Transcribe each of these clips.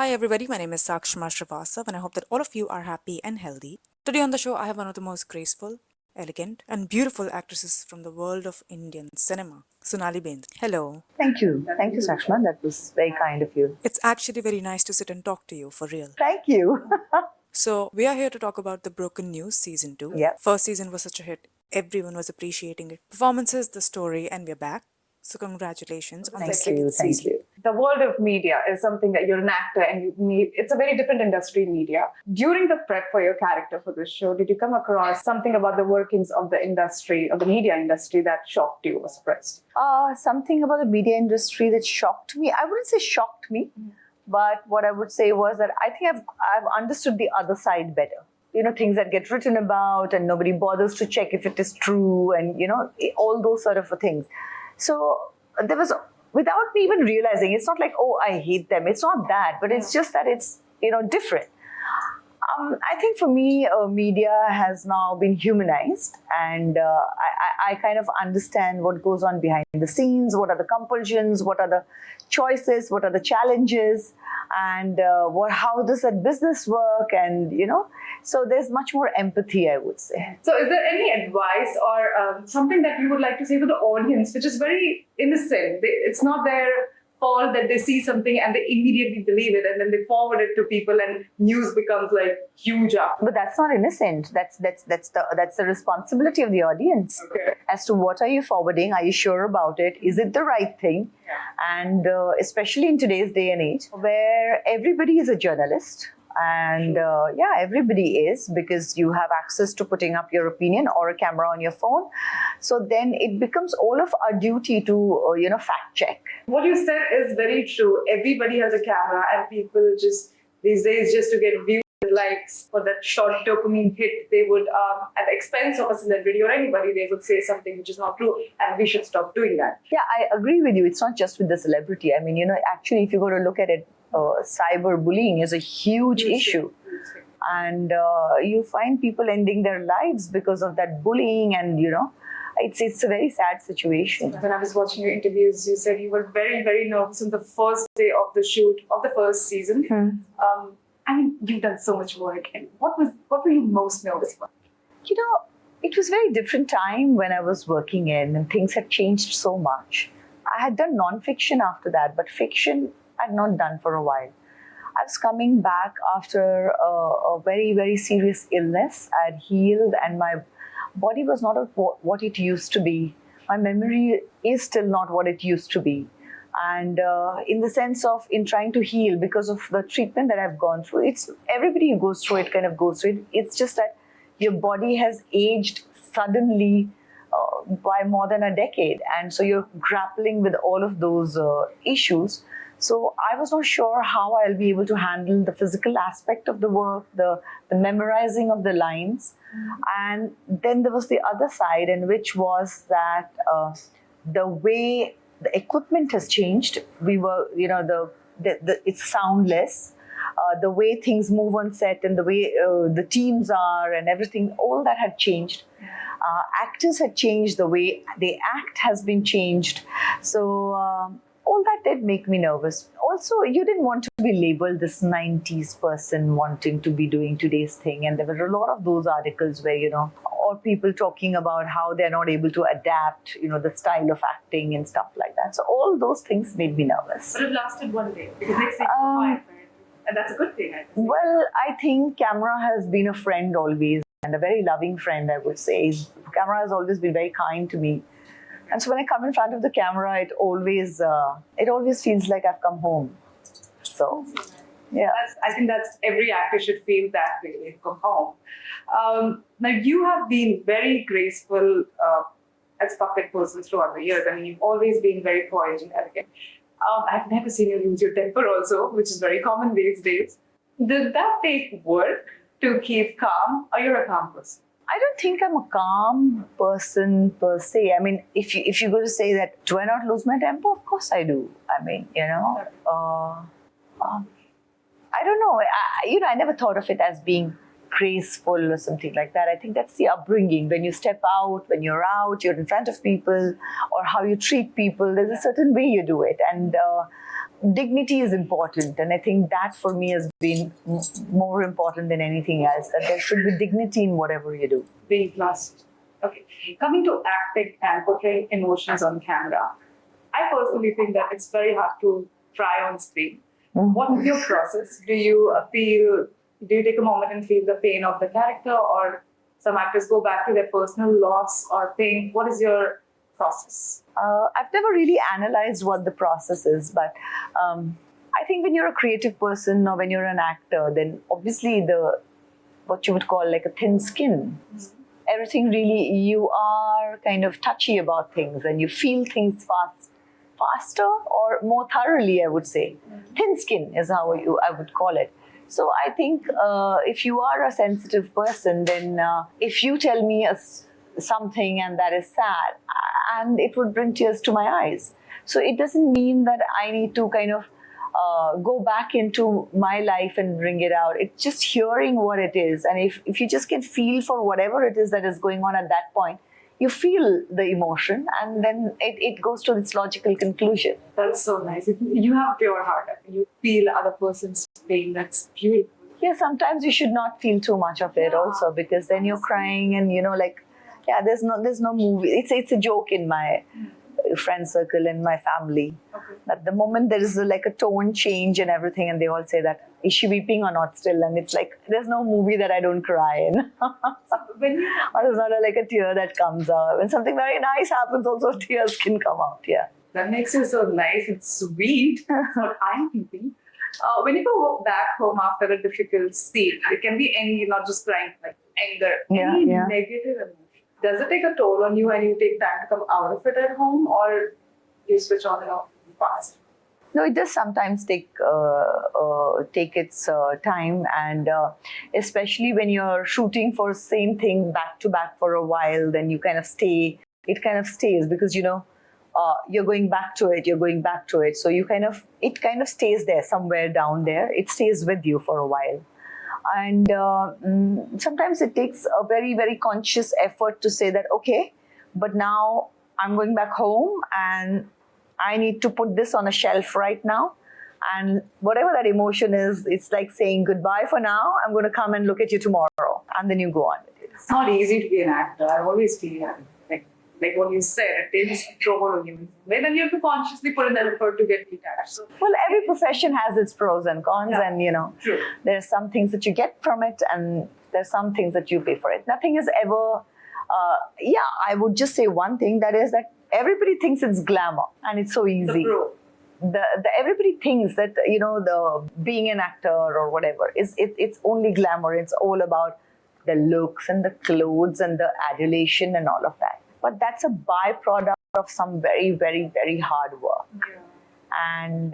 Hi everybody, my name is Sakshma Srivastav and I hope that all of you are happy and healthy. Today on the show I have one of the most graceful, elegant and beautiful actresses from the world of Indian cinema, Sonali Bendre. Hello. Thank you. Thank you, Sakshma. That was very kind of you. It's actually very nice to sit and talk to you, for real. Thank you. So, we are here to talk about The Broken News Season 2. Yeah. First season was such a hit. Everyone was appreciating it. Performances, the story, and we're back. So congratulations on the Thank second you. Thank season. you. The world of media is something that you're an actor and you need, it's a very different industry, media. During the prep for your character for this show, did you come across something about the workings of the industry, of the media industry that shocked you or surprised? Something about the media industry that shocked me. I wouldn't say shocked me, but what I would say was that I think I've understood the other side better. You know, things that get written about and nobody bothers to check if it is true and, you know, all those sort of things. So there was, without me even realizing, it's not like, oh, I hate them. It's not that, but it's just that it's, you know, different. I think for me, media has now been humanized and I kind of understand what goes on behind the scenes, what are the compulsions, what are the choices, what are the challenges, and how does that business work, and, you know, so there's much more empathy, I would say. So is there any advice or something that you would like to say to the audience, which is very innocent? It's not their fault that they see something and they immediately believe it and then they forward it to people and news becomes like huge up. But that's not innocent. That's the responsibility of the audience. Okay. As to what are you forwarding? Are you sure about it? Is it the right thing? Yeah. And especially in today's day and age, where everybody is a journalist. And everybody is, because you have access to putting up your opinion or a camera on your phone. So then it becomes all of our duty to, fact check. What you said is very true. Everybody has a camera and people just, these days, just to get views and likes for that short dopamine hit, they would, at the expense of a celebrity or anybody, they would say something which is not true, and we should stop doing that. Yeah, I agree with you. It's not just with the celebrity. I mean, actually, if you go to look at it, cyberbullying is a huge issue. And you find people ending their lives because of that bullying, and, it's a very sad situation. When I was watching your interviews, you said you were very, very nervous on the first day of the shoot of the first season. I mean, you've done so much work. And what were you most nervous about? It was a very different time when I was working in, and things had changed so much. I had done non-fiction after that, but fiction I'd not done for a while. I was coming back after a very, very serious illness. I had healed and my body was not what it used to be. My memory is still not what it used to be. And in the sense of in trying to heal because of the treatment that I've gone through, everybody who goes through it kind of goes through it. It's just that your body has aged suddenly by more than a decade. And so you're grappling with all of those issues. So I was not sure how I'll be able to handle the physical aspect of the work, the memorizing of the lines. And then there was the other side, in which was that the way the equipment has changed. We were, it's soundless. The way things move on set and the way the teams are and everything, all that had changed. Actors had changed, the way they act has been changed. So all that did make me nervous. Also, you didn't want to be labeled this 90s person wanting to be doing today's thing. And there were a lot of those articles where, or people talking about how they're not able to adapt, the style of acting and stuff like that. So all those things made me nervous. But it lasted one day, because next day you were fine. And that's a good thing, I think. Well, I think camera has been a friend always, and a very loving friend, I would say. Camera has always been very kind to me. And so when I come in front of the camera, it always feels like I've come home. So, yeah. I think that's every actor should feel that way when you come home. Now, you have been very graceful as puppet person throughout the years. I mean, you've always been very poised and elegant. I've never seen you lose your temper also, which is very common these days. Did that take work to keep calm, or you're a calm person? I don't think I'm a calm person per se. I mean, if you're going to say that, do I not lose my temper? Of course I do. I mean, I don't know. I never thought of it as being graceful or something like that. I think that's the upbringing. When you step out, when you're out, you're in front of people, or how you treat people, there's a certain way you do it. And dignity is important, and I think that for me has been more important than anything else, that there should be dignity in whatever you do. Being lost. Okay. Coming to acting and portraying emotions on camera, I personally think that it's very hard to try on screen. What is your process? Do you take a moment and feel the pain of the character, or some actors go back to their personal loss or pain? What is your process? I've never really analyzed what the process is, but I think when you're a creative person or when you're an actor, then obviously what you would call like a thin skin. Everything really, you are kind of touchy about things and you feel things faster or more thoroughly, I would say. Thin skin is how I would call it. So I think if you are a sensitive person, then if you tell me something and that is sad, and it would bring tears to my eyes. So it doesn't mean that I need to kind of go back into my life and bring it out. It's just hearing what it is. And if you just can feel for whatever it is that is going on at that point, you feel the emotion, and then it goes to this logical conclusion. That's so nice. You have pure heart. You feel other person's pain. That's beautiful. Yeah, sometimes you should not feel too much of it also, because then you're crying and there's no movie. It's a joke in my friend circle and my family. Okay. That the moment there is like a tone change and everything, and they all say that, is she weeping or not still? And it's like, there's no movie that I don't cry in. Or there's not like a tear that comes out. When something very nice happens, also tears can come out. Yeah. That makes you so nice and sweet. That's what I'm thinking. When you go back home after a difficult scene, it can be any, not just crying, like anger, any negative emotion. Does it take a toll on you and you take time to come out of it at home, or you switch on and off fast? No, it does sometimes take its time, and especially when you're shooting for same thing back to back for a while, then you kind of stay. It kind of stays because you're going back to it. So it kind of stays there somewhere down there. It stays with you for a while. And sometimes it takes a very, very conscious effort to say that, okay, but now I'm going back home and I need to put this on a shelf right now. And whatever that emotion is, it's like saying goodbye for now. I'm going to come and look at you tomorrow. And then you go on with it. It's not easy to be an actor. I always feel like what you said, it takes control on you. Then you have to consciously put in the effort to get detached. So, well, every profession has its pros and cons, and true. There's some things that you get from it, and there's some things that you pay for it. Nothing is ever. I would just say one thing, that is that everybody thinks it's glamour, and it's so easy. The everybody thinks that the being an actor or whatever it's only glamour. It's all about the looks and the clothes and the adulation and all of that. But that's a byproduct of some very, very, very hard work. Yeah. And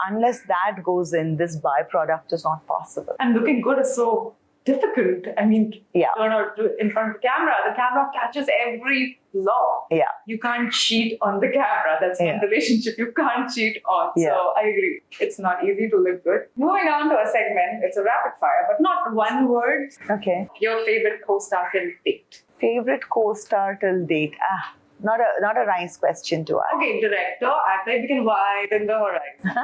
unless that goes in, this byproduct is not possible. And looking good is so difficult. I mean, turn out in front of the camera catches every flaw. Yeah. You can't cheat on the camera. That's one relationship you can't cheat on. Yeah. So I agree. It's not easy to look good. Moving on to a segment, it's a rapid fire, but not one word. Okay. Your favorite co-star till date. Favorite co-star till date? Not a nice question to ask. Okay, director, actor, we can widen the horizon.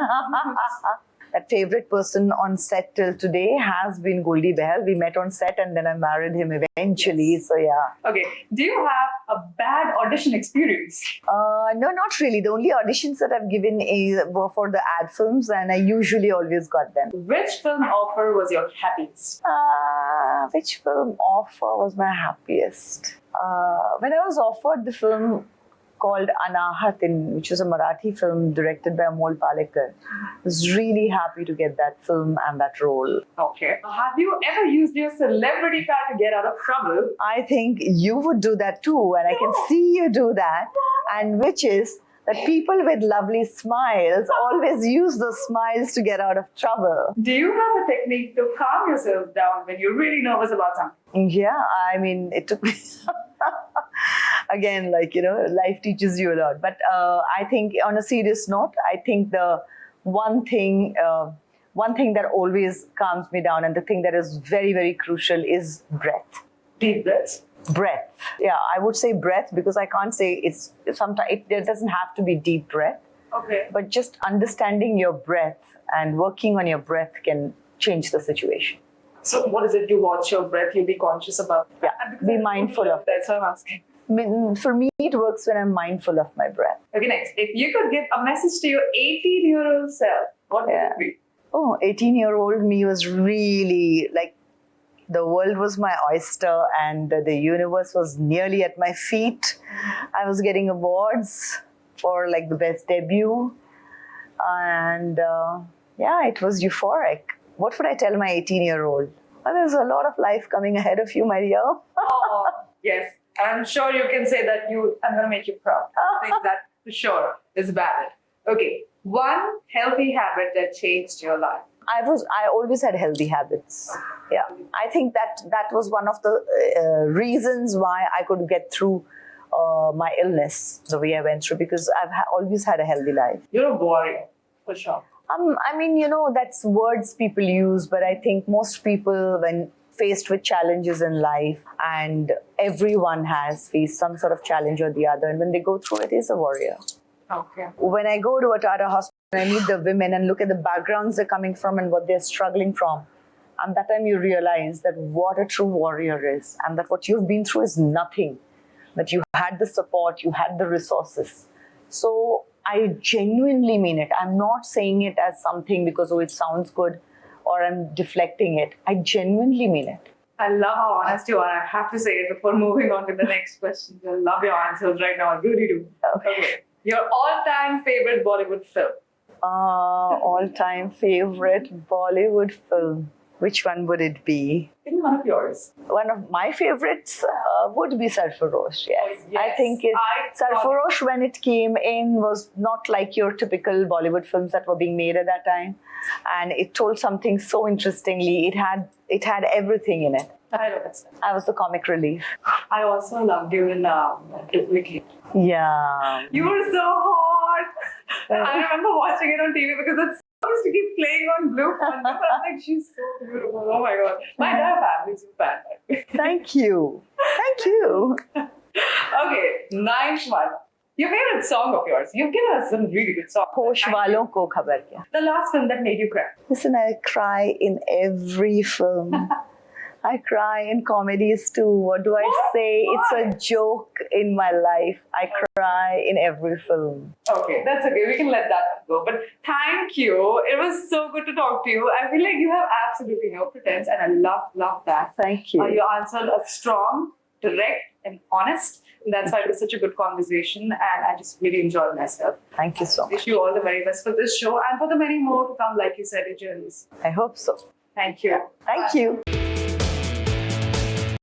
That favorite person on set till today has been Goldie Behel. We met on set and then I married him eventually. Yes. So yeah. Okay. Do you have a bad audition experience? No, not really. The only auditions that I've given were for the ad films, and I usually always got them. Which film offer was your happiest? Which film offer was my happiest? When I was offered the film called Anahat, which is a Marathi film directed by Amol Palekar, I was really happy to get that film and that role. Okay. Have you ever used your celebrity card to get out of trouble? I think you would do that too, and I can see you do that, and which is that people with lovely smiles always use those smiles to get out of trouble. Do you have a technique to calm yourself down when you're really nervous about something? Yeah, I mean, it took me... Again, life teaches you a lot. But I think, on a serious note, I think the one thing that always calms me down, and the thing that is very, very crucial, is breath. Deep breaths. Breath. Yeah, I would say breath, because I can't say sometimes it doesn't have to be deep breath. Okay. But just understanding your breath and working on your breath can change the situation. So what is it? You watch your breath, you be conscious about Yeah, because be I mindful love of that. So I'm asking. For me, it works when I'm mindful of my breath. Okay, next. If you could give a message to your 18-year-old self, what would Yeah. it be? Oh, 18-year-old me was really like the world was my oyster and the universe was nearly at my feet. I was getting awards for like the best debut. And yeah, it was euphoric. What would I tell my 18-year-old? Well, there's a lot of life coming ahead of you, my dear. Oh, yes. I'm sure you can say that I'm going to make you proud. I think that for sure is valid. Okay. One healthy habit that changed your life. I always had healthy habits. Yeah, I think that was one of the reasons why I could get through my illness the way I went through, because I've always had a healthy life. You're a warrior, for sure. I mean, that's words people use, but I think most people, when faced with challenges in life, and everyone has faced some sort of challenge or the other, and when they go through it, is a warrior. Okay. When I go to a Tata hospital, I meet the women and look at the backgrounds they're coming from and what they're struggling from. And that time you realize that what a true warrior is, and that what you've been through is nothing. That you had the support, you had the resources. So I genuinely mean it. I'm not saying it as something because, oh, it sounds good or I'm deflecting it. I genuinely mean it. I love how honest you are. I have to say it before moving on to the next question. I love your answers right now. I really do. Okay. Your all-time favorite Bollywood film? All-time favorite Bollywood film. Which one would it be? Give me one of yours. One of my favorites would be Sarfarosh, yes. Yes. I think Sarfarosh, when it came in, was not like your typical Bollywood films that were being made at that time. And it told something so interestingly. It had everything in it. I love it. I was the comic relief. I also loved you in Duplicate. Yeah. You were so hot. I remember watching it on TV because it used to keep playing on Blue Phone. I'm like, she's so beautiful. Oh my god. My entire family's a fan. Thank you. Thank you. Okay, ninth one. Your favorite song of yours. You've given us some really good songs. Hosh walon ko khabar kya. The last film that made you cry. Listen, I cry in every film. I cry in comedies too. What do I say? Why? It's a joke in my life. I cry in every film. Okay, that's okay. We can let that go. But thank you. It was so good to talk to you. I feel like you have absolutely no pretense, and I love that. Thank you. You answered a strong, direct, and honest. And that's why it was such a good conversation, and I just really enjoyed myself. Thank you so much. Wish you all the very best for this show and for the many more to come, like you said, in journeys. I hope so. Thank you. Thank Bye. you.